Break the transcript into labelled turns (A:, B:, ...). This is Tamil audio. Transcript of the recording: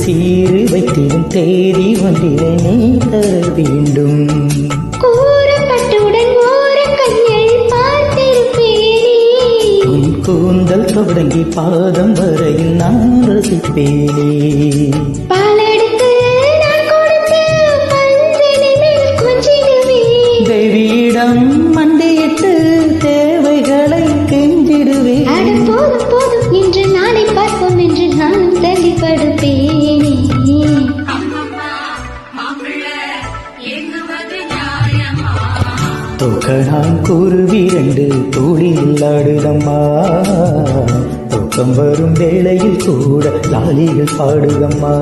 A: சீறு வைத்திடும் தேதி ஒன்றினை நீ தர வேண்டும். உன் கூந்தல் தொடங்கி பாதம் வரையில் நான் ரசிப்பேனே. தெய்வீடம் மண்டியிட்டு தேவைகளை கெஞ்சிடுவேன்.
B: போதும் போதும் இன்று நாளை பார்ப்போம் என்று நானும் தள்ளிப்படுப்பேனே.
A: தூக்கணான் குருவி ரெண்டு தூளில் ஆடுதம்மா. தூக்கம் வரும் வேளையில் கூட லாலிகள் பாடுதம்மா.